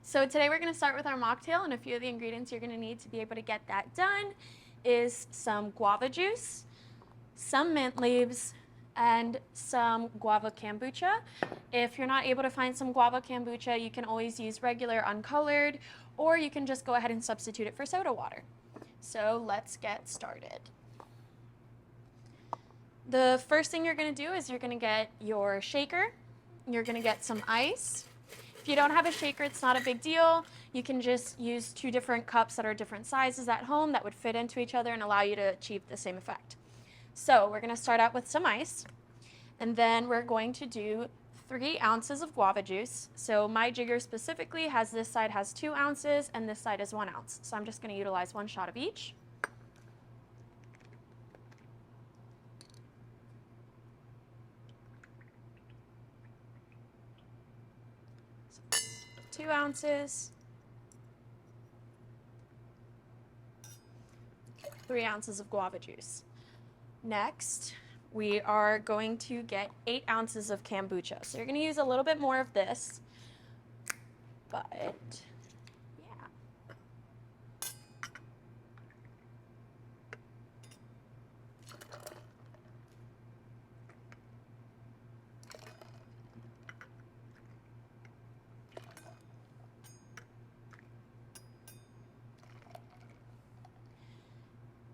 So today we're going to start with our mocktail, and a few of the ingredients you're going to need to be able to get that done is some guava juice, some mint leaves, and some guava kombucha. If you're not able to find some guava kombucha, you can always use regular uncolored, or you can just go ahead and substitute it for soda water. So let's get started. The first thing you're going to do is you're going to get your shaker. You're going to get some ice. If you don't have a shaker, it's not a big deal. You can just use 2 different cups that are different sizes at home that would fit into each other and allow you to achieve the same effect. So we're going to start out with some ice, and then we're going to do 3 ounces of guava juice. So my jigger specifically has, this side has 2 ounces and this side is 1 ounce. So I'm just going to utilize 1 shot of each. So 2 ounces, 3 ounces of guava juice. Next, we are going to get 8 ounces of kombucha. So you're going to use a little bit more of this, but yeah.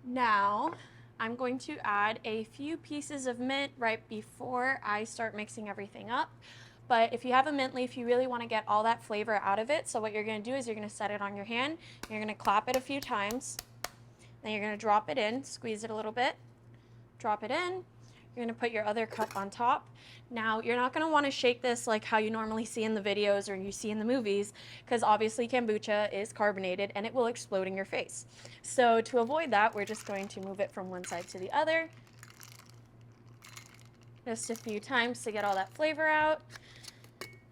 Now, I'm going to add a few pieces of mint right before I start mixing everything up. But if you have a mint leaf, you really want to get all that flavor out of it. So what you're going to do is you're going to set it on your hand. You're going to clap it a few times. Then you're going to drop it in, squeeze it a little bit, drop it in. You're going to put your other cup on top. Now, you're not going to want to shake this like how you normally see in the videos or you see in the movies, because obviously kombucha is carbonated and it will explode in your face. So to avoid that, we're just going to move it from one side to the other, just a few times to get all that flavor out.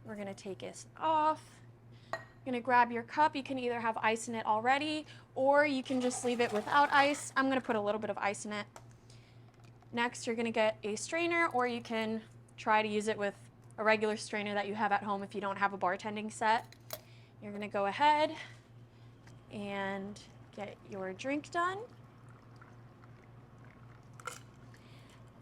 We're going to take this off. You're going to grab your cup. You can either have ice in it already, or you can just leave it without ice. I'm going to put a little bit of ice in it. Next, you're going to get a strainer, or you can try to use it with a regular strainer that you have at home if you don't have a bartending set. You're going to go ahead and get your drink done.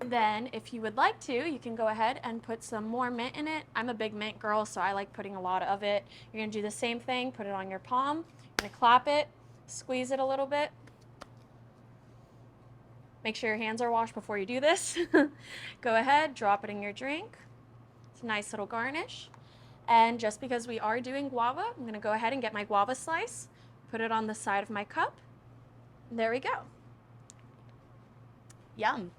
Then, if you would like to, you can go ahead and put some more mint in it. I'm a big mint girl, so I like putting a lot of it. You're going to do the same thing, put it on your palm. You're going to clap it, squeeze it a little bit. Make sure your hands are washed before you do this. Go ahead, drop it in your drink. It's a nice little garnish. And just because we are doing guava, I'm going to go ahead and get my guava slice, put it on the side of my cup. There we go. Yum.